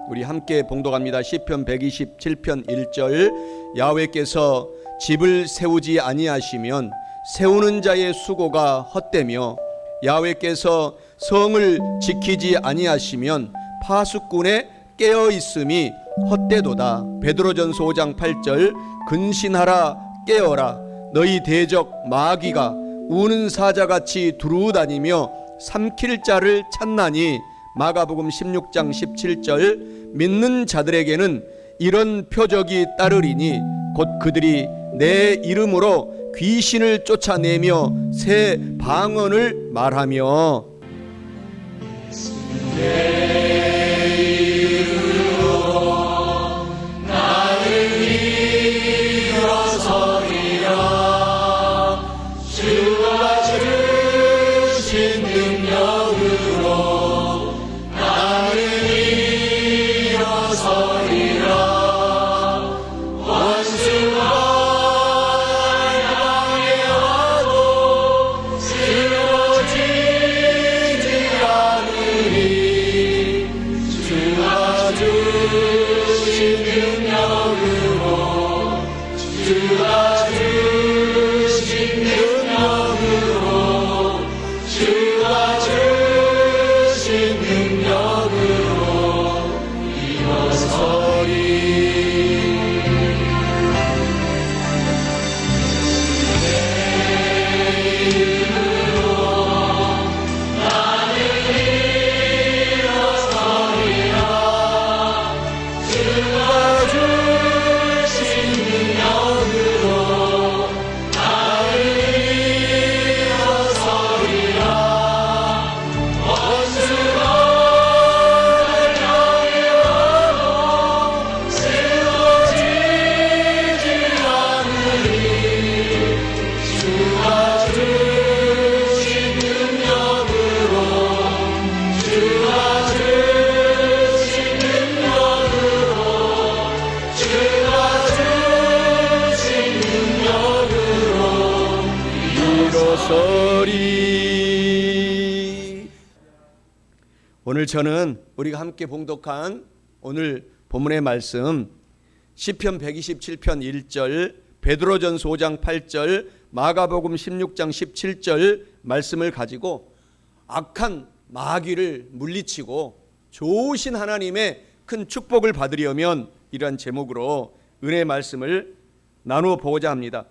우리 함께 봉독합니다. 시편 127편 1절. 야훼께서 집을 세우지 아니하시면 세우는 자의 수고가 헛되며 야훼께서 성을 지키지 아니하시면 파수꾼의 깨어 있음이 헛되도다. 베드로전서 5장 8절. 근신하라 깨어라 너희 대적 마귀가 우는 사자같이 두루다니며 삼킬 자를 찾나니. 마가복음 16장 17절. 믿는 자들에게는 이런 표적이 따르리니 곧 그들이 내 이름으로 귀신을 쫓아내며 새 방언을 말하며. 오늘 저는 우리가 함께 봉독한 오늘 본문의 말씀 시편 127편 1절, 베드로전서 5장 8절, 마가복음 16장 17절 말씀을 가지고 악한 마귀를 물리치고 좋으신 하나님의 큰 축복을 받으려면 이러한 제목으로 은혜의 말씀을 나누어 보고자 합니다.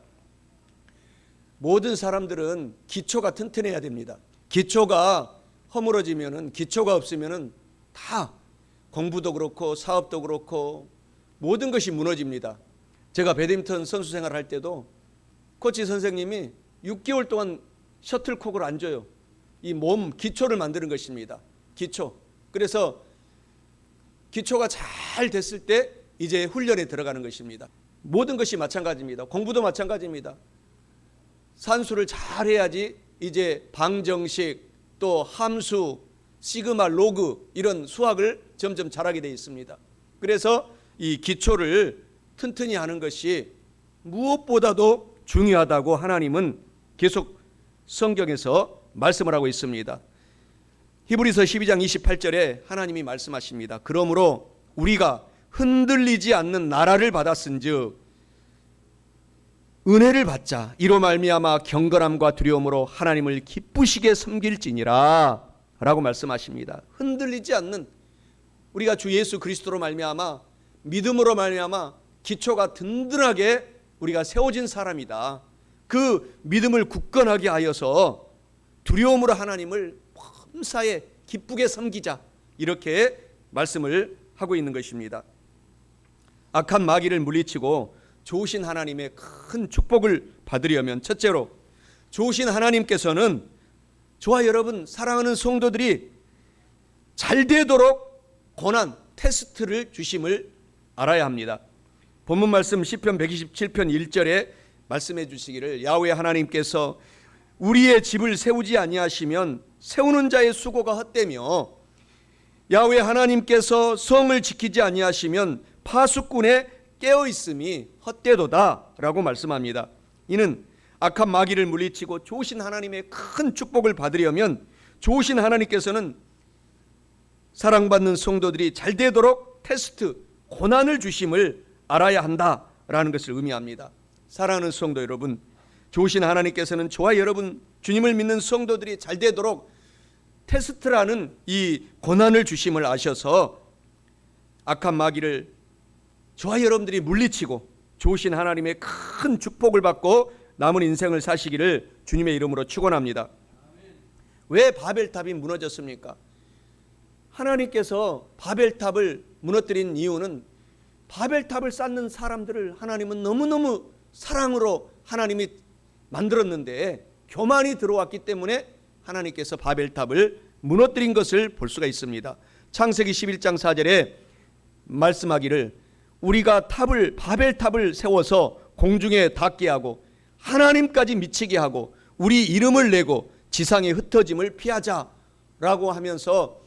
모든 사람들은 기초가 튼튼해야 됩니다. 기초가 허물어지면은, 기초가 없으면은 다 공부도 그렇고 사업도 그렇고 모든 것이 무너집니다. 제가 배드민턴 선수 생활할 때도 코치 선생님이 6개월 동안 셔틀콕을 안 줘요. 이 몸 기초를 만드는 것입니다. 기초. 그래서 기초가 잘 됐을 때 이제 훈련에 들어가는 것입니다. 모든 것이 마찬가지입니다. 공부도 마찬가지입니다. 산수를 잘 해야지 이제 방정식, 또 함수, 시그마, 로그 이런 수학을 점점 잘하게 되어 있습니다. 그래서 이 기초를 튼튼히 하는 것이 무엇보다도 중요하다고 하나님은 계속 성경에서 말씀을 하고 있습니다. 히브리서 12장 28절에 하나님이 말씀하십니다. 그러므로 우리가 흔들리지 않는 나라를 받았은즉 은혜를 받자. 이로 말미암아 경건함과 두려움으로 하나님을 기쁘시게 섬길지니라 라고 말씀하십니다. 흔들리지 않는, 우리가 주 예수 그리스도로 말미암아 믿음으로 말미암아 기초가 든든하게 우리가 세워진 사람이다. 그 믿음을 굳건하게 하여서 두려움으로 하나님을 범사에 기쁘게 섬기자. 이렇게 말씀을 하고 있는 것입니다. 악한 마귀를 물리치고 좋으신 하나님의 큰 축복을 받으려면 첫째로 좋으신 하나님께서는 저와 여러분 사랑하는 성도들이 잘 되도록 고난, 테스트를 주심을 알아야 합니다. 본문 말씀 시편 127편 1절에 말씀해 주시기를 야훼 하나님께서 우리의 집을 세우지 아니하시면 세우는 자의 수고가 헛되며 야훼 하나님께서 성을 지키지 아니하시면 파수꾼의 깨어있음이 헛되도다 라고 말씀합니다. 이는 악한 마귀를 물리치고 좋으신 하나님의 큰 축복을 받으려면 좋으신 하나님께서는 사랑받는 성도들이 잘 되도록 테스트, 고난을 주심을 알아야 한다라는 것을 의미합니다. 사랑하는 성도 여러분, 좋으신 하나님께서는 저와 여러분 주님을 믿는 성도들이 잘 되도록 테스트라는 이 고난을 주심을 아셔서 악한 마귀를 저와 여러분들이 물리치고 좋으신 하나님의 큰 축복을 받고 남은 인생을 사시기를 주님의 이름으로 축원합니다. 왜 바벨탑이 무너졌습니까? 하나님께서 바벨탑을 무너뜨린 이유는 바벨탑을 쌓는 사람들을 하나님은 너무너무 사랑으로 하나님이 만들었는데 교만이 들어왔기 때문에 하나님께서 바벨탑을 무너뜨린 것을 볼 수가 있습니다. 창세기 11장 4절에 말씀하기를 우리가 바벨탑을 세워서 공중에 닿게 하고 하나님까지 미치게 하고 우리 이름을 내고 지상의 흩어짐을 피하자라고 하면서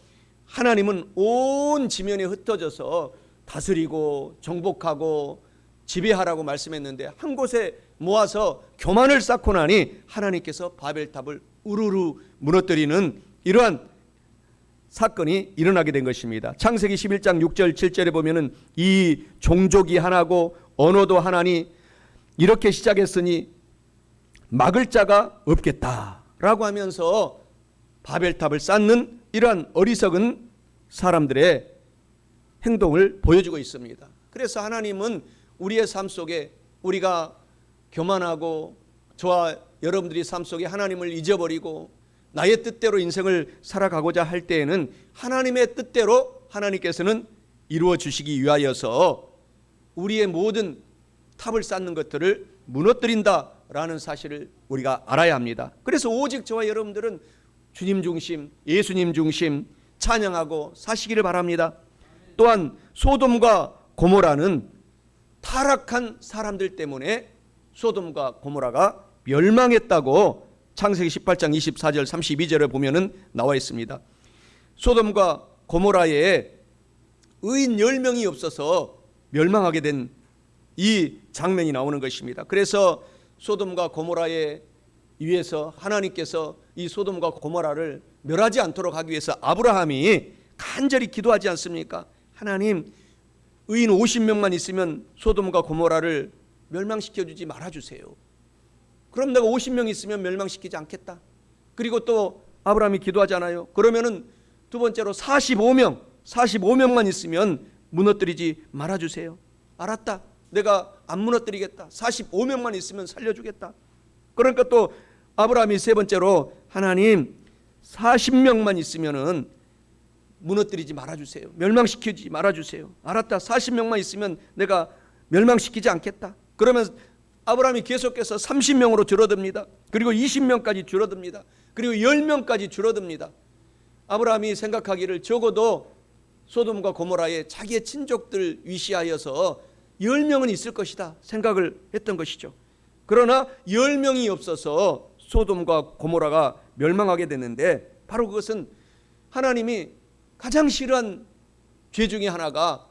하나님은 온 지면에 흩어져서 다스리고 정복하고 지배하라고 말씀했는데 한 곳에 모아서 교만을 쌓고 나니 하나님께서 바벨탑을 우르르 무너뜨리는 이러한 사건이 일어나게 된 것입니다. 창세기 11장 6절 7절에 보면은 이 종족이 하나고 언어도 하나니 이렇게 시작했으니 막을 자가 없겠다라고 하면서 바벨탑을 쌓는 이러한 어리석은 사람들의 행동을 보여주고 있습니다. 그래서 하나님은 우리의 삶 속에 우리가 교만하고 저와 여러분들이 삶 속에 하나님을 잊어버리고 나의 뜻대로 인생을 살아가고자 할 때에는 하나님의 뜻대로 하나님께서는 이루어 주시기 위하여서 우리의 모든 탑을 쌓는 것들을 무너뜨린다라는 사실을 우리가 알아야 합니다. 그래서 오직 저와 여러분들은 주님 중심, 예수님 중심 찬양하고 사시기를 바랍니다. 또한 소돔과 고모라는 타락한 사람들 때문에 소돔과 고모라가 멸망했다고 창세기 18장 24절 32절에 보면은 나와 있습니다. 소돔과 고모라에 의인 10명이 없어서 멸망하게 된 이 장면이 나오는 것입니다. 그래서 소돔과 고모라에 위해서 하나님께서 이 소돔과 고모라를 멸하지 않도록 하기 위해서 아브라함이 간절히 기도하지 않습니까? 하나님, 의인 50명만 있으면 소돔과 고모라를 멸망시켜 주지 말아 주세요. 그럼 내가 50명 있으면 멸망시키지 않겠다. 그리고 또 아브라함이 기도하잖아요. 그러면은 두 번째로 45명만 있으면 무너뜨리지 말아 주세요. 알았다. 내가 안 무너뜨리겠다. 45명만 있으면 살려주겠다. 그러니까 또 아브라함이 세 번째로 하나님 40명만 있으면은 무너뜨리지 말아주세요. 멸망시키지 말아주세요. 알았다. 40명만 있으면 내가 멸망시키지 않겠다. 그러면 아브라함이 계속해서 30명으로 줄어듭니다. 그리고 20명까지 줄어듭니다. 그리고 10명까지 줄어듭니다. 아브라함이 생각하기를 적어도 소돔과 고모라에 자기의 친족들 위시하여서 10명은 있을 것이다 생각을 했던 것이죠. 그러나 10명이 없어서 소돔과 고모라가 멸망하게 됐는데 바로 그것은 하나님이 가장 싫어한 죄 중에 하나가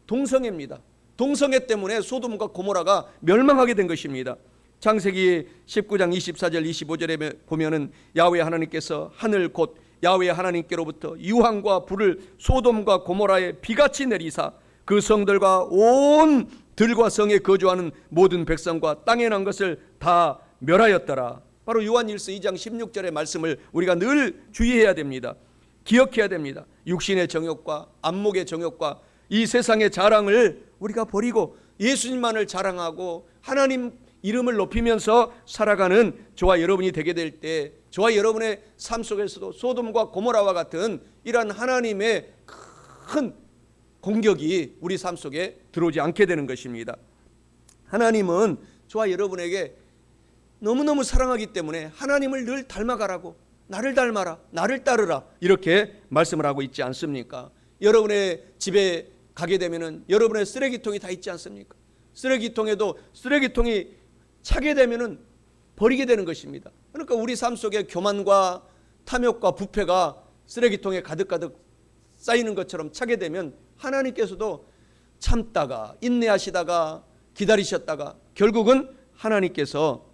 동성애입니다. 동성애 때문에 소돔과 고모라가 멸망하게 된 것입니다. 창세기 19장 24절 25절에 보면은 야훼 하나님께서 하늘 곧 야훼 하나님께로부터 유황과 불을 소돔과 고모라에 비같이 내리사 그 성들과 온 들과 성에 거주하는 모든 백성과 땅에 난 것을 다 멸하였더라. 바로 요한일서 2장 16절의 말씀을 우리가 늘 주의해야 됩니다. 기억해야 됩니다. 육신의 정욕과 안목의 정욕과 이 세상의 자랑을 우리가 버리고 예수님만을 자랑하고 하나님 이름을 높이면서 살아가는 저와 여러분이 되게 될 때 저와 여러분의 삶 속에서도 소돔과 고모라와 같은 이러한 하나님의 큰 공격이 우리 삶 속에 들어오지 않게 되는 것입니다. 하나님은 저와 여러분에게 너무너무 사랑하기 때문에 하나님을 늘 닮아가라고 나를 닮아라 나를 따르라 이렇게 말씀을 하고 있지 않습니까? 여러분의 집에 가게 되면은 여러분의 쓰레기통이 다 있지 않습니까? 쓰레기통에도 쓰레기통이 차게 되면은 버리게 되는 것입니다. 그러니까 우리 삶 속에 교만과 탐욕과 부패가 쓰레기통에 가득가득 쌓이는 것처럼 차게 되면 하나님께서도 참다가 인내하시다가 기다리셨다가 결국은 하나님께서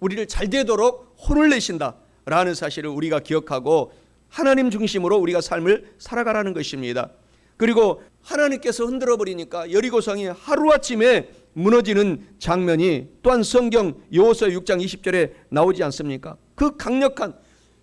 우리를 잘 되도록 혼을 내신다라는 사실을 우리가 기억하고 하나님 중심으로 우리가 삶을 살아가라는 것입니다. 그리고 하나님께서 흔들어 버리니까 여리고성이 하루아침에 무너지는 장면이 또한 성경 여호수아 6장 20절에 나오지 않습니까? 그 강력한,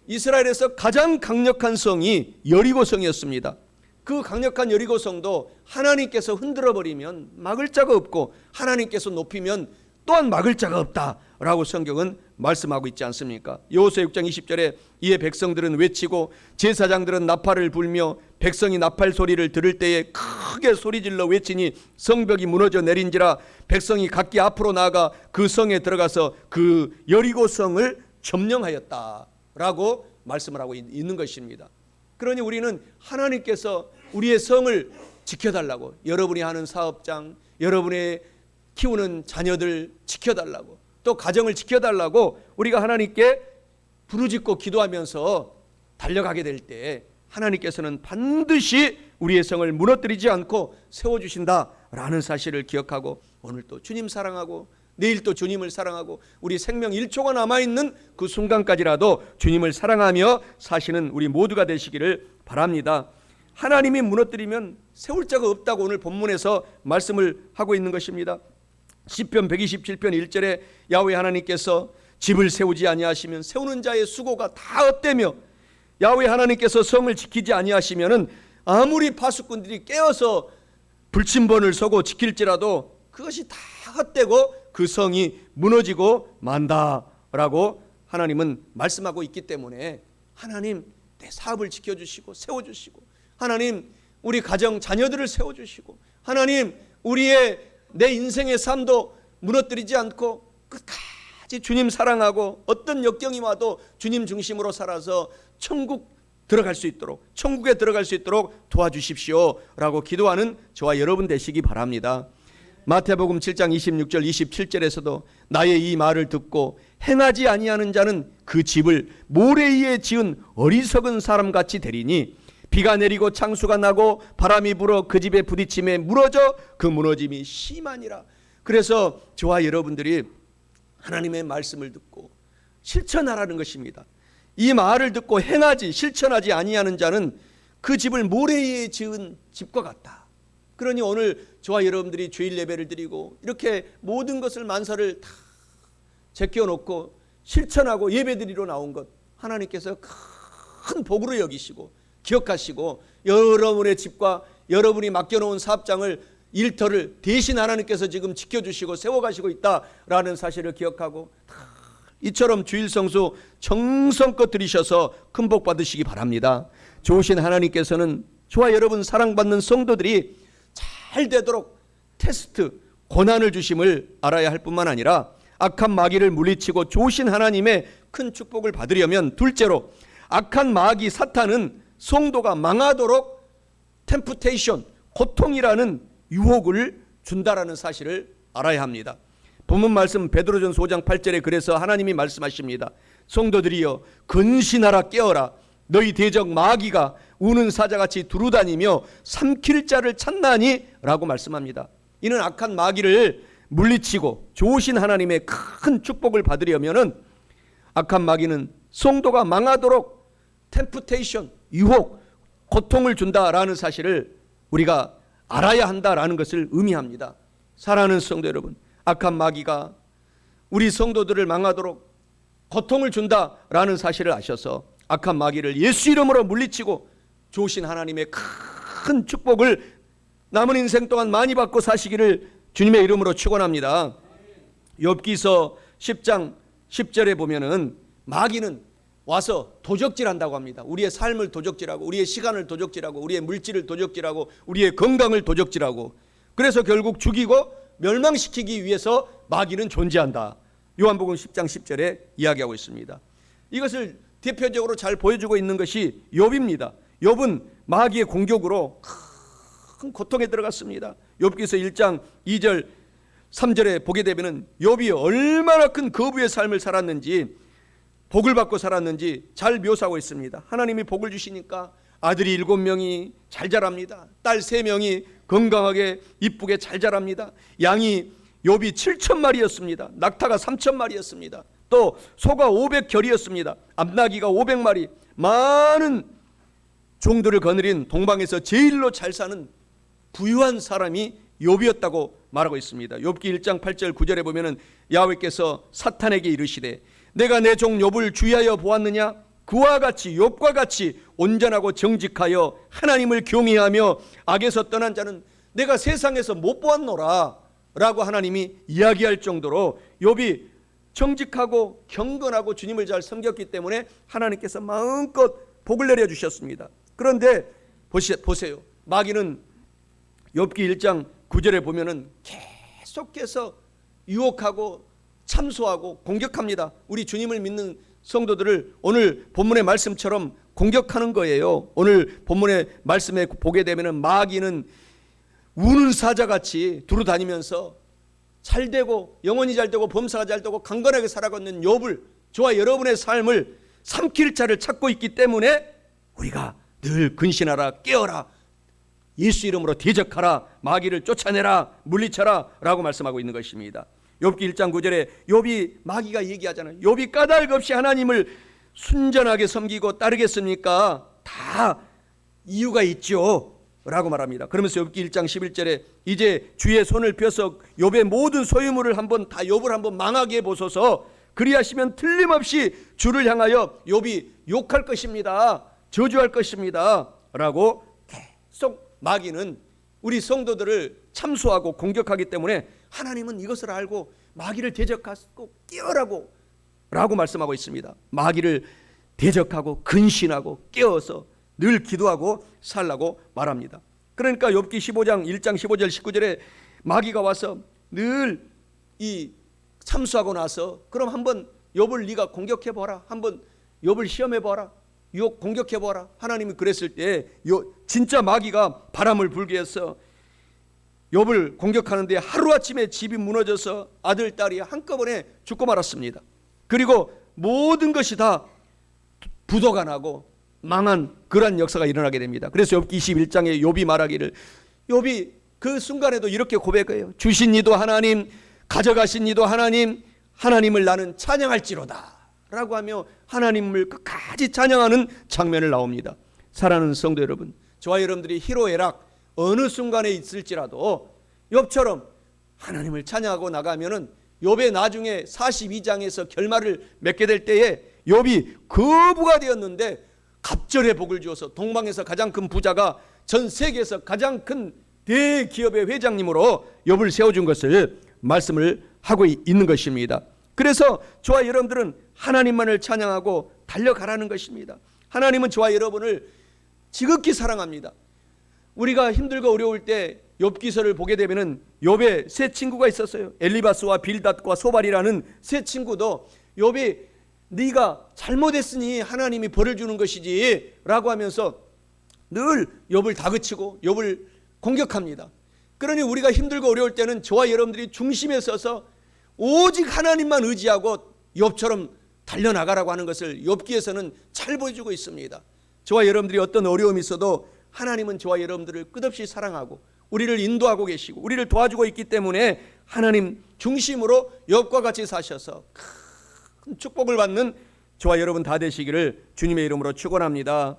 이스라엘에서 가장 강력한 성이 여리고성이었습니다. 그 강력한 여리고성도 하나님께서 흔들어 버리면 막을 자가 없고 하나님께서 높이면 또한 막을 자가 없다라고 성경은 말씀하고 있지 않습니까? 여호수아 6장 20절에 이에 백성들은 외치고 제사장들은 나팔을 불며 백성이 나팔 소리를 들을 때에 크게 소리질러 외치니 성벽이 무너져 내린지라 백성이 각기 앞으로 나아가 그 성에 들어가서 그 여리고성을 점령하였다라고 말씀을 하고 있는 것입니다. 그러니 우리는 하나님께서 우리의 성을 지켜달라고, 여러분이 하는 사업장, 여러분의 키우는 자녀들 지켜달라고, 또 가정을 지켜달라고 우리가 하나님께 부르짖고 기도하면서 달려가게 될 때 하나님께서는 반드시 우리의 성을 무너뜨리지 않고 세워주신다라는 사실을 기억하고, 오늘 또 주님 사랑하고 내일 또 주님을 사랑하고 우리 생명 1초가 남아있는 그 순간까지라도 주님을 사랑하며 사시는 우리 모두가 되시기를 바랍니다. 하나님이 무너뜨리면 세울 자가 없다고 오늘 본문에서 말씀을 하고 있는 것입니다. 시편 127편 1절에 야훼 하나님께서 집을 세우지 아니하시면 세우는 자의 수고가 다 헛되며 야훼 하나님께서 성을 지키지 아니하시면은 아무리 파수꾼들이 깨어서 불침번을 서고 지킬지라도 그것이 다 헛되고 그 성이 무너지고 만다라고 하나님은 말씀하고 있기 때문에 하나님 내 사업을 지켜주시고 세워주시고, 하나님 우리 가정 자녀들을 세워주시고, 하나님 우리의 내 인생의 삶도 무너뜨리지 않고 끝까지 주님 사랑하고 어떤 역경이 와도 주님 중심으로 살아서 천국에 들어갈 수 있도록 도와주십시오 라고 기도하는 저와 여러분 되시기 바랍니다. 마태복음 7장 26절 27절에서도 나의 이 말을 듣고 행하지 아니하는 자는 그 집을 모래 위에 지은 어리석은 사람같이 되리니 비가 내리고 창수가 나고 바람이 불어 그 집에 부딪힘에 무너져 그 무너짐이 심하니라. 그래서 저와 여러분들이 하나님의 말씀을 듣고 실천하라는 것입니다. 이 말을 듣고 행하지 실천하지 아니하는 자는 그 집을 모래 위에 지은 집과 같다. 그러니 오늘 저와 여러분들이 주일 예배를 드리고 이렇게 모든 것을 만사를 다 제껴놓고 실천하고 예배드리러 나온 것, 하나님께서 큰 복으로 여기시고 기억하시고 여러분의 집과 여러분이 맡겨놓은 사업장을 일터를 대신 하나님께서 지금 지켜주시고 세워가시고 있다라는 사실을 기억하고 이처럼 주일 성수 정성껏 드리셔서 큰 복 받으시기 바랍니다. 좋으신 하나님께서는 저와 여러분 사랑받는 성도들이 잘 되도록 테스트, 고난을 주심을 알아야 할 뿐만 아니라 악한 마귀를 물리치고 좋으신 하나님의 큰 축복을 받으려면, 둘째로 악한 마귀 사탄은 성도가 망하도록 템프테이션, 고통이라는 유혹을 준다라는 사실을 알아야 합니다. 본문 말씀 베드로전서 5장 8절에 그래서 하나님이 말씀하십니다. 성도들이여 근신하라 깨어라. 너희 대적 마귀가 우는 사자같이 두루다니며 삼킬 자를 찾나니 라고 말씀합니다. 이는 악한 마귀를 물리치고 좋으신 하나님의 큰 축복을 받으려면 악한 마귀는 성도가 망하도록 템프테이션, 유혹, 고통을 준다라는 사실을 우리가 알아야 한다라는 것을 의미합니다. 사랑하는 성도 여러분, 악한 마귀가 우리 성도들을 망하도록 고통을 준다라는 사실을 아셔서 악한 마귀를 예수 이름으로 물리치고 좋으신 하나님의 큰 축복을 남은 인생 동안 많이 받고 사시기를 주님의 이름으로 축원합니다. 욥기서 10장 10절에 보면은 마귀는 와서 도적질한다고 합니다. 우리의 삶을 도적질하고 우리의 시간을 도적질하고 우리의 물질을 도적질하고 우리의 건강을 도적질하고, 그래서 결국 죽이고 멸망시키기 위해서 마귀는 존재한다. 요한복음 10장 10절에 이야기하고 있습니다. 이것을 대표적으로 잘 보여주고 있는 것이 욥입니다. 욥은 마귀의 공격으로 큰 고통에 들어갔습니다. 욥기서 1장 2절 3절에 보게 되면 욥이 얼마나 큰 거부의 삶을 살았는지, 복을 받고 살았는지 잘 묘사하고 있습니다. 하나님이 복을 주시니까 아들이 7명이 잘 자랍니다. 딸 3명이 건강하게 이쁘게 잘 자랍니다. 양이 욥이 7,000마리였습니다. 낙타가 3,000마리였습니다. 또 소가 500결이었습니다. 암나귀가 500마리, 많은 종들을 거느린 동방에서 제일로 잘 사는 부유한 사람이 욥이었다고 말하고 있습니다. 욥기 1장 8절 9절에 보면은 야훼께서 사탄에게 이르시되 내가 내 종 욥을 주의하여 보았느냐? 그와 같이 욥과 같이 온전하고 정직하여 하나님을 경외하며 악에서 떠난 자는 내가 세상에서 못 보았노라 라고 하나님이 이야기할 정도로 욥이 정직하고 경건하고 주님을 잘 섬겼기 때문에 하나님께서 마음껏 복을 내려주셨습니다. 그런데 보세요. 마귀는 욥기 1장 9절에 보면은 계속해서 유혹하고 참소하고 공격합니다. 우리 주님을 믿는 성도들을 오늘 본문의 말씀처럼 공격하는 거예요. 오늘 본문의 말씀에 보게 되면은 마귀는 우는 사자같이 두루다니면서 잘되고 영혼이 잘되고 범사가 잘되고 강건하게 살아가는 욥을, 저와 여러분의 삶을 삼킬 자를 찾고 있기 때문에 우리가 늘 근신하라, 깨어라, 예수 이름으로 대적하라, 마귀를 쫓아내라, 물리쳐라 라고 말씀하고 있는 것입니다. 욥기 1장 9절에 욥이, 마귀가 얘기하잖아요. 욥이 까닭 없이 하나님을 순전하게 섬기고 따르겠습니까? 다 이유가 있죠 라고 말합니다. 그러면서 욥기 1장 11절에 이제 주의 손을 펴서 욥의 모든 소유물을 한번 다 욥을 한번 망하게 해보소서. 그리하시면 틀림없이 주를 향하여 욥이 욕할 것입니다, 저주할 것입니다 라고 계속 마귀는 우리 성도들을 참소하고 공격하기 때문에 하나님은 이것을 알고 마귀를 대적하고 깨어라고 라고 말씀하고 있습니다. 마귀를 대적하고 근신하고 깨어서 늘 기도하고 살라고 말합니다. 그러니까 욥기 15장 1장 15절 19절에 마귀가 와서 늘 이 참수하고 나서 그럼 한번 욥을 네가 공격해봐라, 한번 욥을 시험해봐라, 욥 공격해봐라. 하나님이 그랬을 때 진짜 마귀가 바람을 불게 해서 욥을 공격하는데 하루아침에 집이 무너져서 아들 딸이 한꺼번에 죽고 말았습니다. 그리고 모든 것이 다 부도가 나고 망한 그러한 역사가 일어나게 됩니다. 그래서 욥기 21장에 욥이 말하기를, 욥이 그 순간에도 이렇게 고백해요. 주신 이도 하나님, 가져가신 이도 하나님, 하나님을 나는 찬양할지로다 라고 하며 하나님을 끝까지 찬양하는 장면을 나옵니다. 사랑하는 성도 여러분, 저와 여러분들이 희로애락 어느 순간에 있을지라도 욥처럼 하나님을 찬양하고 나가면은 욥의 나중에 42장에서 결말을 맺게 될 때에 욥이 거부가 되었는데 갑절의 복을 주어서 동방에서 가장 큰 부자가 전 세계에서 가장 큰 대기업의 회장님으로 욥을 세워준 것을 말씀을 하고 있는 것입니다. 그래서 저와 여러분들은 하나님만을 찬양하고 달려가라는 것입니다. 하나님은 저와 여러분을 지극히 사랑합니다. 우리가 힘들고 어려울 때 욥기서를 보게 되면은 욥의 세 친구가 있었어요. 엘리바스와 빌닷과 소발이라는 세 친구도 욥이 네가 잘못했으니 하나님이 벌을 주는 것이지 라고 하면서 늘 욥을 다그치고 욥을 공격합니다. 그러니 우리가 힘들고 어려울 때는 저와 여러분들이 중심에 서서 오직 하나님만 의지하고 욥처럼 달려나가라고 하는 것을 욥기에서는 잘 보여주고 있습니다. 저와 여러분들이 어떤 어려움이 있어도 하나님은 저와 여러분들을 끝없이 사랑하고 우리를 인도하고 계시고 우리를 도와주고 있기 때문에 하나님 중심으로 욥과 같이 사셔서 큰 축복을 받는 저와 여러분 다 되시기를 주님의 이름으로 축원합니다.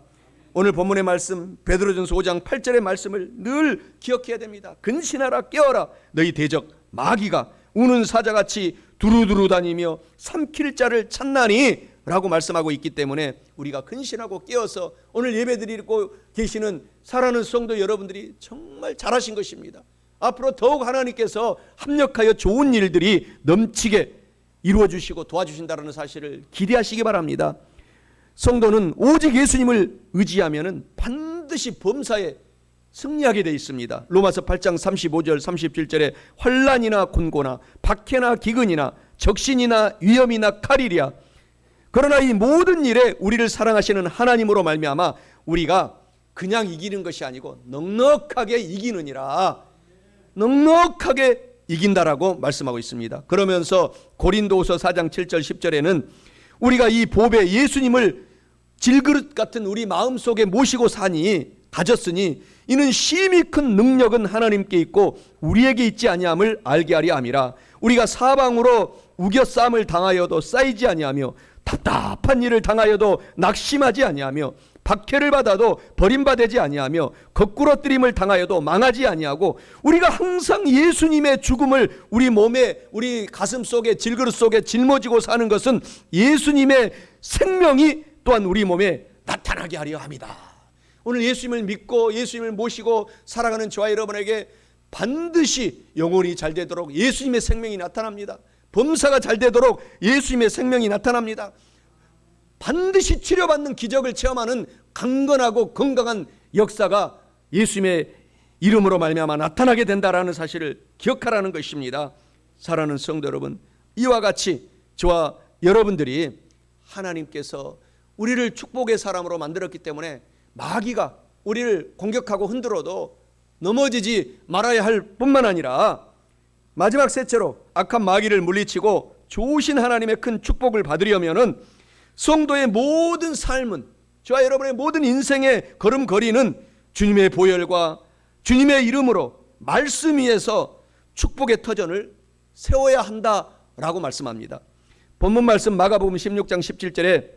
오늘 본문의 말씀 베드로전서 5장 8절의 말씀을 늘 기억해야 됩니다. 근신하라, 깨어라, 너희 대적 마귀가 우는 사자같이 두루두루 다니며 삼킬 자를 찾나니 라고 말씀하고 있기 때문에 우리가 근신하고 깨어서 오늘 예배드리고 계시는 사랑하는 성도 여러분들이 정말 잘하신 것입니다. 앞으로 더욱 하나님께서 합력하여 좋은 일들이 넘치게 이루어주시고 도와주신다는 사실을 기대하시기 바랍니다. 성도는 오직 예수님을 의지하면 반드시 범사에 승리하게 되어 있습니다. 로마서 8장 35절 37절에 환난이나 곤고나 박해나 기근이나 적신이나 위험이나 칼이랴 그러나 이 모든 일에 우리를 사랑하시는 하나님으로 말미암아 우리가 그냥 이기는 것이 아니고 넉넉하게 이기느니라, 넉넉하게 이긴다라고 말씀하고 있습니다. 그러면서 고린도후서 4장 7절 10절에는 우리가 이 보배 예수님을 질그릇 같은 우리 마음속에 모시고 사니 가졌으니 이는 심히 큰 능력은 하나님께 있고 우리에게 있지 아니함을 알게 하려 함이라. 우리가 사방으로 우겨싸움을 당하여도 쌓이지 아니하며 답답한 일을 당하여도 낙심하지 아니하며 박해를 받아도 버림받지 아니하며 거꾸러뜨림을 당하여도 망하지 아니하고 우리가 항상 예수님의 죽음을 우리 몸에 우리 가슴 속에 질그릇 속에 짊어지고 사는 것은 예수님의 생명이 또한 우리 몸에 나타나게 하려 합니다. 오늘 예수님을 믿고 예수님을 모시고 살아가는 저와 여러분에게 반드시 영혼이 잘 되도록 예수님의 생명이 나타납니다. 범사가 잘 되도록 예수님의 생명이 나타납니다. 반드시 치료받는 기적을 체험하는 강건하고 건강한 역사가 예수님의 이름으로 말미암아 나타나게 된다라는 사실을 기억하라는 것입니다. 사랑하는 성도 여러분, 이와 같이 저와 여러분들이 하나님께서 우리를 축복의 사람으로 만들었기 때문에 마귀가 우리를 공격하고 흔들어도 넘어지지 말아야 할 뿐만 아니라 마지막 셋째로 악한 마귀를 물리치고 좋으신 하나님의 큰 축복을 받으려면은 성도의 모든 삶은, 저와 여러분의 모든 인생의 걸음걸이는 주님의 보혈과 주님의 이름으로 말씀 위에서 축복의 터전을 세워야 한다라고 말씀합니다. 본문 말씀 마가복음 16장 17절에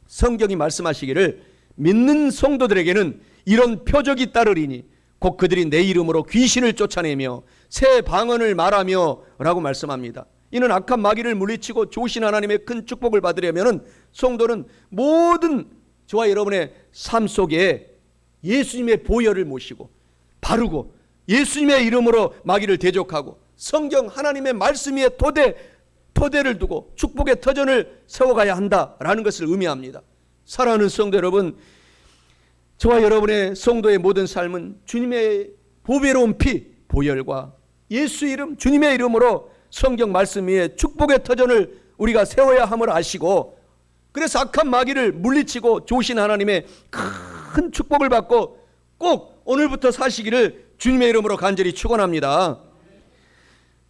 성경이 말씀하시기를 믿는 성도들에게는 이런 표적이 따르리니 곧 그들이 내 이름으로 귀신을 쫓아내며 새 방언을 말하며 라고 말씀합니다. 이는 악한 마귀를 물리치고 좋으신 하나님의 큰 축복을 받으려면 성도는 모든 저와 여러분의 삶 속에 예수님의 보혈을 모시고 바르고 예수님의 이름으로 마귀를 대적하고 성경 하나님의 말씀 위에 토대를 두고 축복의 터전을 세워가야 한다라는 것을 의미합니다. 사랑하는 성도 여러분, 저와 여러분의 성도의 모든 삶은 주님의 보배로운 피, 보혈과 예수 이름, 주님의 이름으로 성경 말씀 위에 축복의 터전을 우리가 세워야 함을 아시고, 그래서 악한 마귀를 물리치고 좋으신 하나님의 큰 축복을 받고 꼭 오늘부터 사시기를 주님의 이름으로 간절히 축원합니다.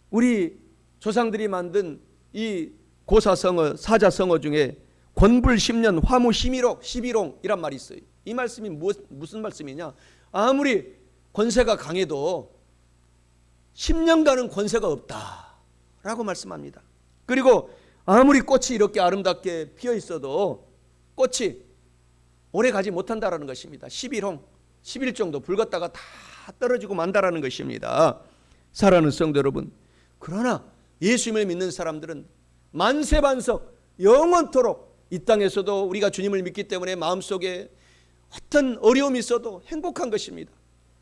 우리 조상들이 만든 이 고사성어, 사자성어 중에 권불 10년 화무 11홍이란 말이 있어요. 이 말씀이 무슨 말씀이냐? 아무리 권세가 강해도 10년간은 권세가 없다라고 말씀합니다. 그리고 아무리 꽃이 이렇게 아름답게 피어 있어도 꽃이 오래 가지 못한다라는 것입니다. 11홍, 10일 정도 붉었다가 다 떨어지고 만다라는 것입니다. 사랑하는 성도 여러분, 그러나 예수님을 믿는 사람들은 만세반석 영원토록 이 땅에서도 우리가 주님을 믿기 때문에 마음속에 어떤 어려움이 있어도 행복한 것입니다.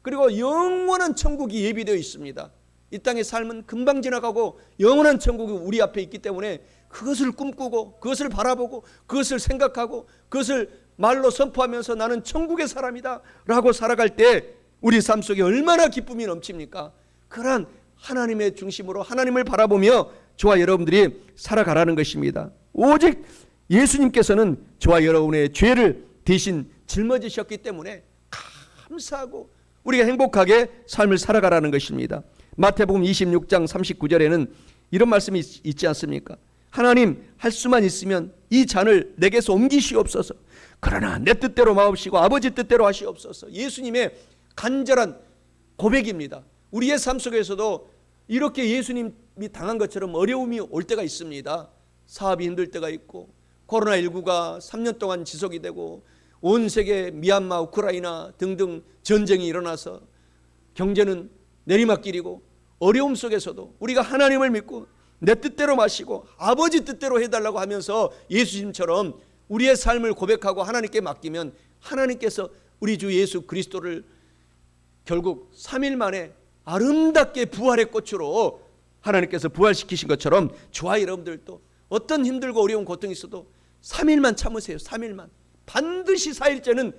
그리고 영원한 천국이 예비되어 있습니다. 이 땅의 삶은 금방 지나가고 영원한 천국이 우리 앞에 있기 때문에 그것을 꿈꾸고 그것을 바라보고 그것을 생각하고 그것을 말로 선포하면서 나는 천국의 사람이다 라고 살아갈 때 우리 삶 속에 얼마나 기쁨이 넘칩니까? 그러한 하나님의 중심으로 하나님을 바라보며 저와 여러분들이 살아가라는 것입니다. 오직 예수님께서는 저와 여러분의 죄를 대신 짊어지셨기 때문에 감사하고 우리가 행복하게 삶을 살아가라는 것입니다. 마태복음 26장 39절에는 이런 말씀이 있지 않습니까? 하나님, 할 수만 있으면 이 잔을 내게서 옮기시옵소서. 그러나 내 뜻대로 마옵시고 아버지 뜻대로 하시옵소서. 예수님의 간절한 고백입니다. 우리의 삶 속에서도 이렇게 예수님이 당한 것처럼 어려움이 올 때가 있습니다. 사업이 힘들 때가 있고 코로나19가 3년 동안 지속이 되고 온 세계 미얀마, 우크라이나 등등 전쟁이 일어나서 경제는 내리막길이고 어려움 속에서도 우리가 하나님을 믿고 내 뜻대로 마시고 아버지 뜻대로 해달라고 하면서 예수님처럼 우리의 삶을 고백하고 하나님께 맡기면 하나님께서 우리 주 예수 그리스도를 결국 3일 만에 아름답게 부활의 꽃으로 하나님께서 부활시키신 것처럼 저와 여러분들도 어떤 힘들고 어려운 고통이 있어도 3일만 참으세요. 3일만. 반드시 4일째는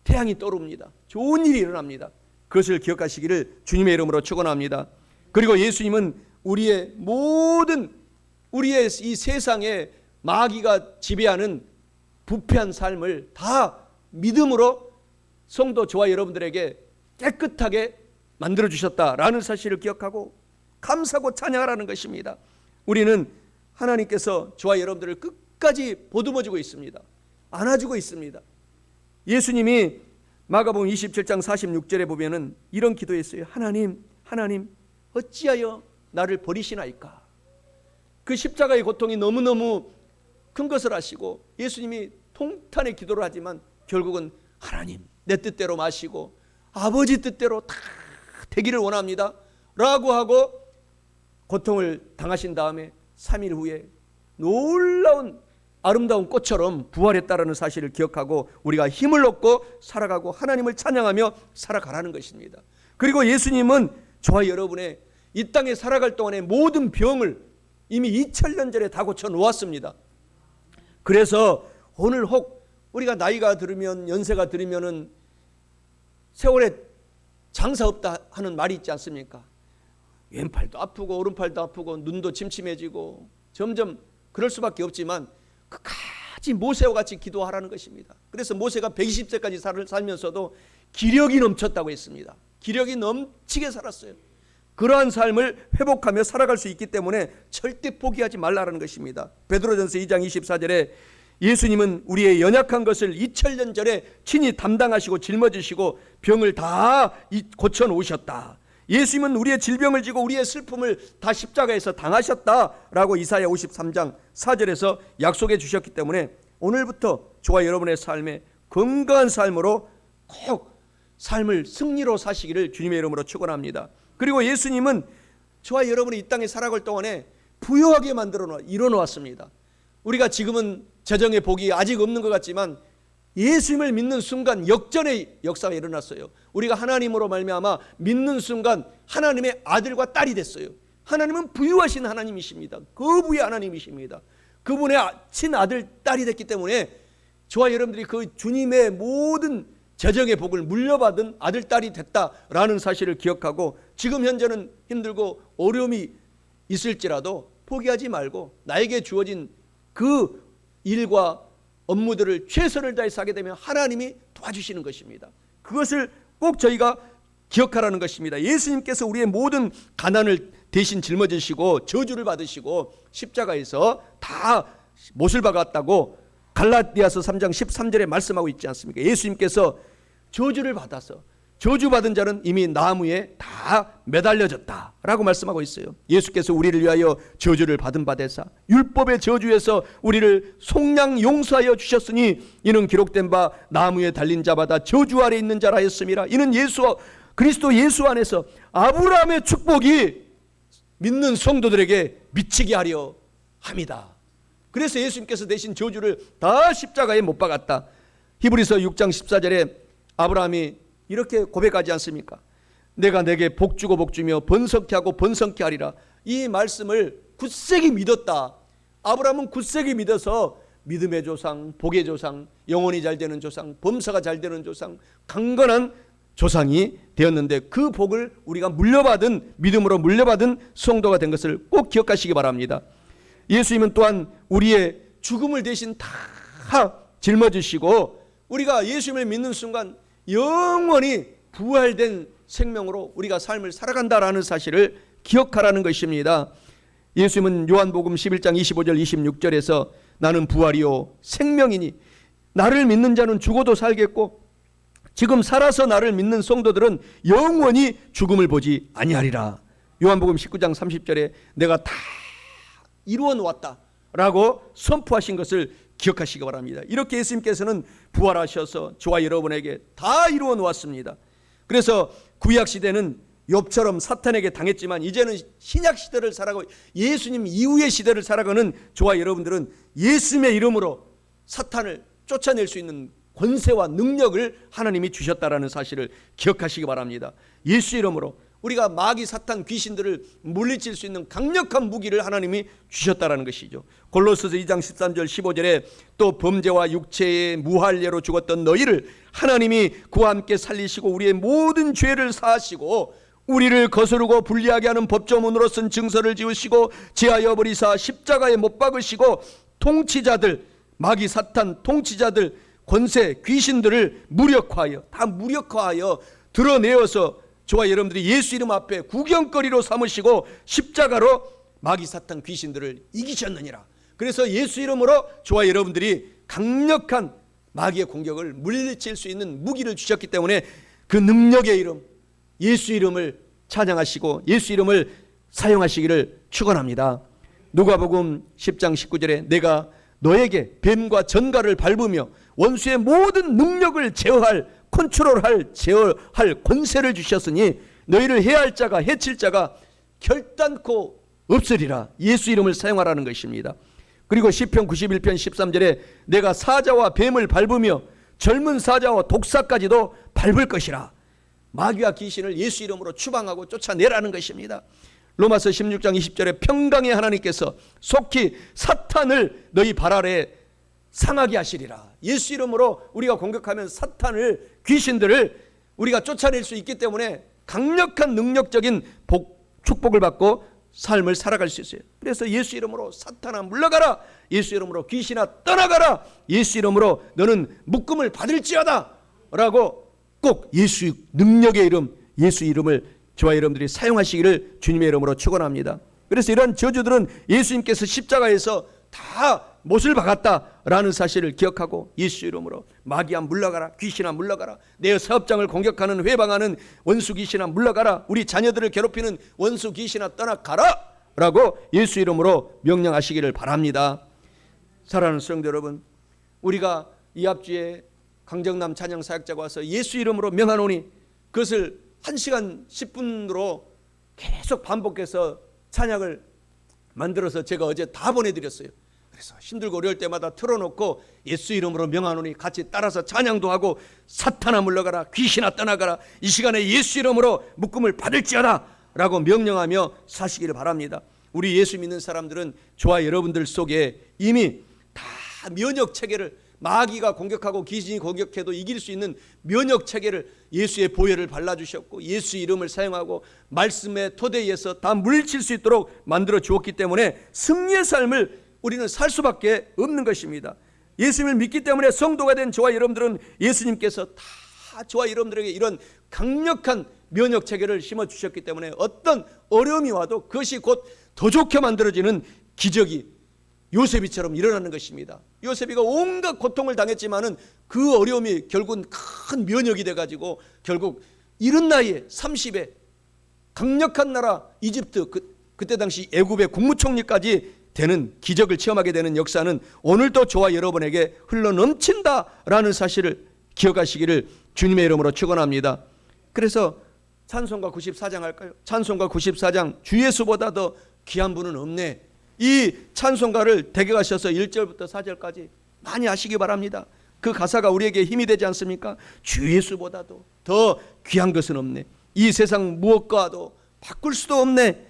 태양이 떠오릅니다. 좋은 일이 일어납니다. 그것을 기억하시기를 주님의 이름으로 축원합니다. 그리고 예수님은 우리의 모든 우리의 이 세상에 마귀가 지배하는 부패한 삶을 다 믿음으로 성도 저와 여러분들에게 깨끗하게 만들어주셨다라는 사실을 기억하고 감사하고 찬양하라는 것입니다. 우리는 하나님께서 저와 여러분들을 끝까지 보듬어주고 있습니다. 안아주고 있습니다. 예수님이 마가복음 27장 46절에 보면은 이런 기도했어요. 하나님, 어찌하여 나를 버리시나이까? 그 십자가의 고통이 너무너무 큰 것을 아시고 예수님이 통탄의 기도를 하지만 결국은 하나님 내 뜻대로 마시고 아버지 뜻대로 다 되기를 원합니다 라고 하고 고통을 당하신 다음에 3일 후에 놀라운 아름다운 꽃처럼 부활했다라는 사실을 기억하고 우리가 힘을 얻고 살아가고 하나님을 찬양하며 살아가라는 것입니다. 그리고 예수님은 저와 여러분의 이 땅에 살아갈 동안의 모든 병을 이미 2000년 전에 다 고쳐 놓았습니다. 그래서 오늘 혹 우리가 나이가 들으면 연세가 들으면은 세월에 장사 없다 하는 말이 있지 않습니까? 왼팔도 아프고 오른팔도 아프고 눈도 침침해지고 점점 그럴 수밖에 없지만 끝까지 모세와 같이 기도하라는 것입니다. 그래서 모세가 120세까지 살면서도 기력이 넘쳤다고 했습니다. 기력이 넘치게 살았어요. 그러한 삶을 회복하며 살아갈 수 있기 때문에 절대 포기하지 말라는 것입니다. 베드로전서 2장 24절에 예수님은 우리의 연약한 것을 2000년 전에 친히 담당하시고 짊어지시고 병을 다 고쳐놓으셨다. 예수님은 우리의 질병을 지고 우리의 슬픔을 다 십자가에서 당하셨다라고 이사야 53장 4절에서 약속해 주셨기 때문에 오늘부터 저와 여러분의 삶에 건강한 삶으로 꼭 삶을 승리로 사시기를 주님의 이름으로 축원합니다. 그리고 예수님은 저와 여러분이 이 땅에 살아갈 동안에 부유하게 만들어 이뤄놓았습니다. 우리가 지금은 재정의 복이 아직 없는 것 같지만 예수님을 믿는 순간 역전의 역사가 일어났어요. 우리가 하나님으로 말미암아 믿는 순간 하나님의 아들과 딸이 됐어요. 하나님은 부유하신 하나님이십니다. 거부의 하나님이십니다. 그분의 친아들 딸이 됐기 때문에 저와 여러분들이 그 주님의 모든 재정의 복을 물려받은 아들 딸이 됐다라는 사실을 기억하고 지금 현재는 힘들고 어려움이 있을지라도 포기하지 말고 나에게 주어진 그 일과 업무들을 최선을 다해서 하게 되면 하나님이 도와주시는 것입니다. 그것을 꼭 저희가 기억하라는 것입니다. 예수님께서 우리의 모든 가난을 대신 짊어지시고 저주를 받으시고 십자가에서 다 못을 박았다고 갈라디아서 3장 13절에 말씀하고 있지 않습니까? 예수님께서 저주를 받아서 저주받은 자는 이미 나무에 다 매달려졌다라고 말씀하고 있어요. 예수께서 우리를 위하여 저주를 받은 바 되사 율법의 저주에서 우리를 속량 용서하여 주셨으니 이는 기록된 바 나무에 달린 자마다 저주 아래 있는 자라 했음이라. 이는 그리스도 예수 안에서 아브라함의 축복이 믿는 성도들에게 미치게 하려 합니다. 그래서 예수님께서 대신 저주를 다 십자가에 못 박았다. 히브리서 6장 14절에 아브라함이 이렇게 고백하지 않습니까? 내가 내게 복주고 복주며 번성케 하고 번성케 하리라. 이 말씀을 굳세게 믿었다. 아브라함은 굳세게 믿어서 믿음의 조상, 복의 조상, 영혼이 잘 되는 조상, 범사가 잘 되는 조상, 강건한 조상이 되었는데 그 복을 우리가 물려받은 믿음으로 물려받은 성도가 된 것을 꼭 기억하시기 바랍니다. 예수님은 또한 우리의 죽음을 대신 다 짊어지시고 우리가 예수님을 믿는 순간 영원히 부활된 생명으로 우리가 삶을 살아간다라는 사실을 기억하라는 것입니다. 예수님은 요한복음 11장 25절 26절에서 나는 부활이요 생명이니 나를 믿는 자는 죽어도 살겠고 지금 살아서 나를 믿는 성도들은 영원히 죽음을 보지 아니하리라. 요한복음 19장 30절에 내가 다 이루어 놓았다라고 선포하신 것을 기억하시기 바랍니다. 이렇게 예수님께서는 부활하셔서 저와 여러분에게 다 이루어 놓았습니다. 그래서 구약 시대는 욥처럼 사탄에게 당했지만 이제는 신약 시대를 살아가고 예수님 이후의 시대를 살아가는 저와 여러분들은 예수님의 이름으로 사탄을 쫓아낼 수 있는 권세와 능력을 하나님이 주셨다라는 사실을 기억하시기 바랍니다. 예수 이름으로 우리가 마귀 사탄 귀신들을 물리칠 수 있는 강력한 무기를 하나님이 주셨다라는 것이죠. 골로새서 2장 13절 15절에 또 범죄와 육체의 무할례로 죽었던 너희를 하나님이 그와 함께 살리시고 우리의 모든 죄를 사하시고 우리를 거스르고 불리하게 하는 법조문으로 쓴 증서를 지으시고 제하여 버리사 십자가에 못 박으시고 통치자들 마귀 사탄 통치자들 권세 귀신들을 무력화하여 드러내어서 저와 여러분들이 예수 이름 앞에 구경거리로 삼으시고 십자가로 마귀 사탄 귀신들을 이기셨느니라. 그래서 예수 이름으로 저와 여러분들이 강력한 마귀의 공격을 물리칠 수 있는 무기를 주셨기 때문에 그 능력의 이름 예수 이름을 찬양하시고 예수 이름을 사용하시기를 축원합니다. 누가복음 10장 19절에 내가 너에게 뱀과 전갈을 밟으며 원수의 모든 능력을 제어할 권세를 주셨으니 너희를 해할 자가 해칠 자가 결단코 없으리라. 예수 이름을 사용하라는 것입니다. 그리고 시편 91편 13절에 내가 사자와 뱀을 밟으며 젊은 사자와 독사까지도 밟을 것이라. 마귀와 귀신을 예수 이름으로 추방하고 쫓아내라는 것입니다. 로마서 16장 20절에 평강의 하나님께서 속히 사탄을 너희 발 아래에 상하게 하시리라. 예수 이름으로 우리가 공격하면 사탄을, 귀신들을 우리가 쫓아낼 수 있기 때문에 강력한 능력적인 축복을 받고 삶을 살아갈 수 있어요. 그래서 예수 이름으로 사탄아 물러가라, 예수 이름으로 귀신아 떠나가라, 예수 이름으로 너는 묶음을 받을지어다 라고 꼭 예수 능력의 이름, 예수 이름을 저와 여러분들이 사용하시기를 주님의 이름으로 축원합니다. 그래서 이러한 저주들은 예수님께서 십자가에서 다 못을 박았다라는 사실을 기억하고 예수 이름으로 마귀야 물러가라, 귀신아 물러가라, 내 사업장을 공격하는 회방하는 원수 귀신아 물러가라, 우리 자녀들을 괴롭히는 원수 귀신아 떠나가라 라고 예수 이름으로 명령하시기를 바랍니다. 사랑하는 성도 여러분, 우리가 이 앞주에 강정남 찬양 사역자가 와서 예수 이름으로 명하노니 그것을 1시간 10분으로 계속 반복해서 찬양을 만들어서 제가 어제 다 보내드렸어요. 그래서 힘들고 어려울 때마다 틀어놓고 예수 이름으로 명하노니 같이 따라서 찬양도 하고 사탄아 물러가라, 귀신아 떠나가라, 이 시간에 예수 이름으로 묶음을 받을지어다 라고 명령하며 사시기를 바랍니다. 우리 예수 믿는 사람들은 저와 여러분들 속에 이미 다 면역체계를, 마귀가 공격하고 귀신이 공격해도 이길 수 있는 면역체계를 예수의 보혈을 발라주셨고 예수 이름을 사용하고 말씀의 토대에서 다 물리칠 수 있도록 만들어 주었기 때문에 승리의 삶을 우리는 살 수밖에 없는 것입니다. 예수님을 믿기 때문에 성도가 된 저와 여러분들은 예수님께서 다 저와 여러분들에게 이런 강력한 면역체계를 심어주셨기 때문에 어떤 어려움이 와도 그것이 곧 더 좋게 만들어지는 기적이 요셉이처럼 일어나는 것입니다. 요셉이가 온갖 고통을 당했지만은 그 어려움이 결국은 큰 면역이 돼가지고 결국 이른 나이에 30에 강력한 나라 이집트, 그때 당시 애굽의 국무총리까지 되는 기적을 체험하게 되는 역사는 오늘도 저와 여러분에게 흘러넘친다라는 사실을 기억하시기를 주님의 이름으로 축원합니다. 그래서 찬송가 94장 할까요? 찬송가 94장 주 예수보다 더 귀한 분은 없네. 이 찬송가를 댁에 가셔서 1절부터 4절까지 많이 하시기 바랍니다. 그 가사가 우리에게 힘이 되지 않습니까? 주 예수보다도 더 귀한 것은 없네. 이 세상 무엇과도 바꿀 수도 없네.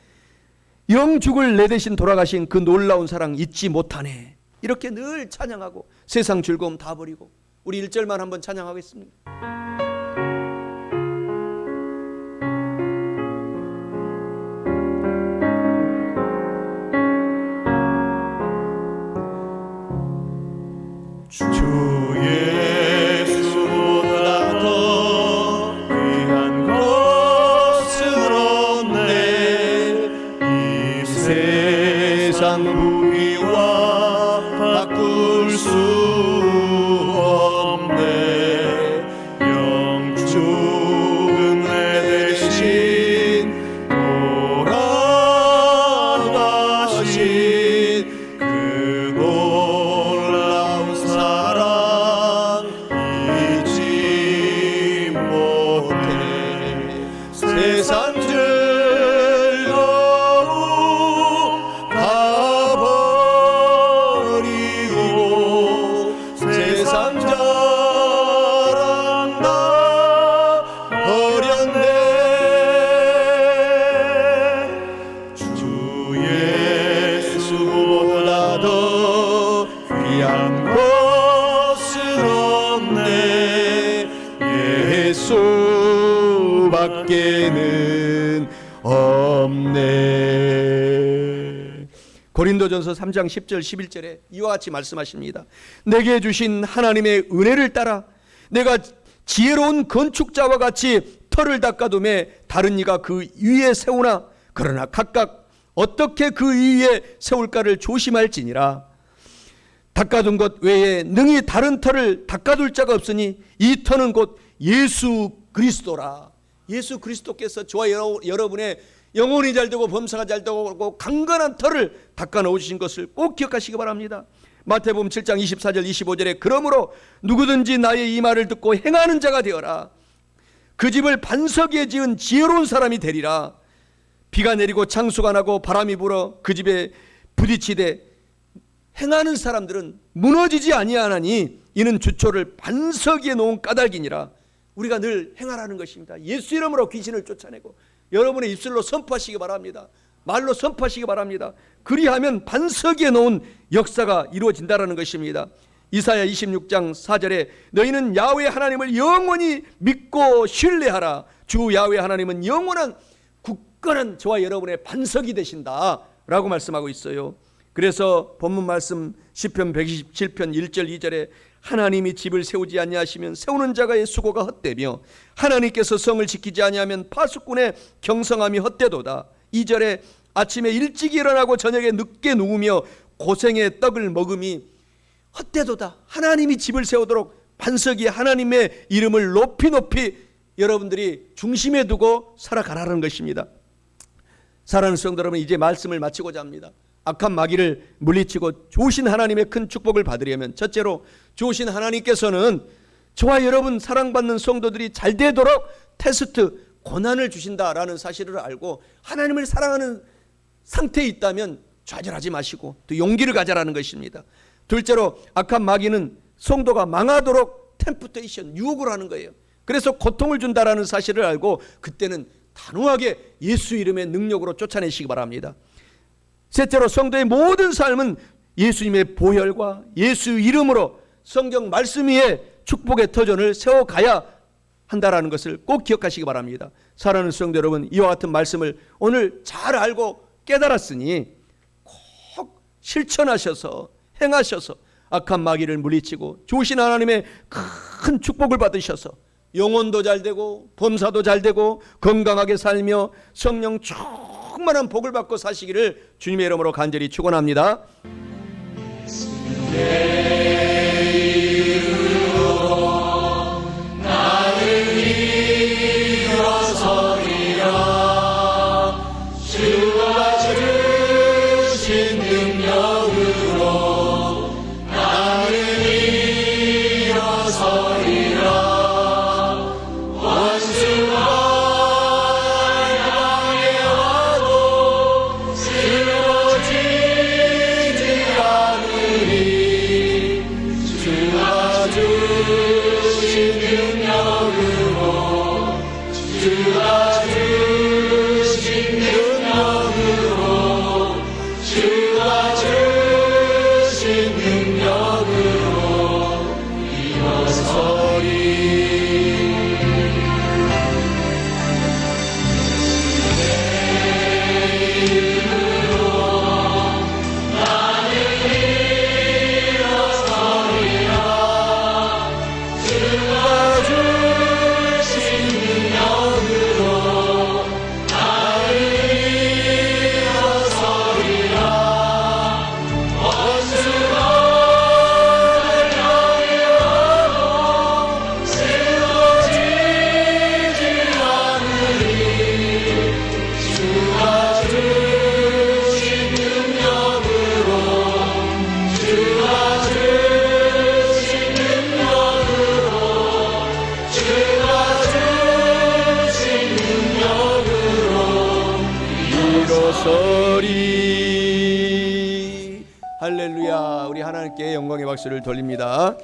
영죽을 내 대신 돌아가신 그 놀라운 사랑 잊지 못하네. 이렇게 늘 찬양하고 세상 즐거움 다 버리고 우리 1절만 한번 찬양하겠습니다. 주 예수보다 더 귀한 것은 없네. 이 세상 부귀와 바꿀 수 없네. 영죽은 내 대신 돌아가신 그 놀라운 사랑 잊지 못해. 세상 즐거움 다 버리고 세상 자랑 다 버렸네. 주 예수보다 더 귀한 것은 없네. 예수밖에는 없네. 고린도전서 3장 10절 11절에 이와 같이 말씀하십니다. 내게 주신 하나님의 은혜를 따라 내가 지혜로운 건축자와 같이 터를 닦아둠에 다른 이가 그 위에 세우나 그러나 각각 어떻게 그 위에 세울까를 조심할지니라. 닦아둔 것 외에 능히 다른 터를 닦아둘 자가 없으니 이 터는 곧 예수 그리스도라. 예수 그리스도께서 저와 여러분의 영혼이 잘되고 범사가 잘되고 강건한 터를 닦아 놓으신 것을 꼭 기억하시기 바랍니다. 마태복음 7장 24절 25절에 그러므로 누구든지 나의 이 말을 듣고 행하는 자가 되어라. 그 집을 반석에 지은 지혜로운 사람이 되리라. 비가 내리고 창수가 나고 바람이 불어 그 집에 부딪히되 행하는 사람들은 무너지지 아니하나니 이는 주초를 반석 위에 놓은 까닭이니라. 우리가 늘 행하라는 것입니다. 예수 이름으로 귀신을 쫓아내고 여러분의 입술로 선포하시기 바랍니다. 말로 선포하시기 바랍니다. 그리하면 반석 위에 놓은 역사가 이루어진다는 것입니다. 이사야 26장 4절에 너희는 야훼 하나님을 영원히 믿고 신뢰하라. 주 야훼 하나님은 영원한 굳건한 저와 여러분의 반석이 되신다 라고 말씀하고 있어요. 그래서 본문 말씀 시편 127편 1절 2절에 하나님이 집을 세우지 아니하시면 세우는 자가의 수고가 헛되며 하나님께서 성을 지키지 아니하면 파수꾼의 경성함이 헛되도다. 2절에 아침에 일찍 일어나고 저녁에 늦게 누우며 고생의 떡을 먹음이 헛되도다. 하나님이 집을 세우도록 반석 위에 하나님의 이름을 높이 높이 여러분들이 중심에 두고 살아가라는 것입니다. 사랑하는 성도 여러분, 이제 말씀을 마치고자 합니다. 악한 마귀를 물리치고 좋으신 하나님의 큰 축복을 받으려면 첫째로 좋으신 하나님께서는 저와 여러분 사랑받는 성도들이 잘 되도록 테스트, 고난을 주신다라는 사실을 알고 하나님을 사랑하는 상태에 있다면 좌절하지 마시고 또 용기를 가져라는 것입니다. 둘째로 악한 마귀는 성도가 망하도록 템프테이션, 유혹을 하는 거예요. 그래서 고통을 준다라는 사실을 알고 그때는 단호하게 예수 이름의 능력으로 쫓아내시기 바랍니다. 셋째로 성도의 모든 삶은 예수님의 보혈과 예수 이름으로 성경 말씀 위에 축복의 터전을 세워가야 한다라는 것을 꼭 기억하시기 바랍니다. 사랑하는 성도 여러분, 이와 같은 말씀을 오늘 잘 알고 깨달았으니 꼭 실천하셔서 행하셔서 악한 마귀를 물리치고 좋으신 하나님의 큰 축복을 받으셔서 영혼도 잘 되고 범사도 잘 되고 건강하게 살며 성령 충만한 복을 받고 사시기를 주님의 이름으로 간절히 축원합니다. 할렐루야. 우리 하나님께 영광의 박수를 돌립니다.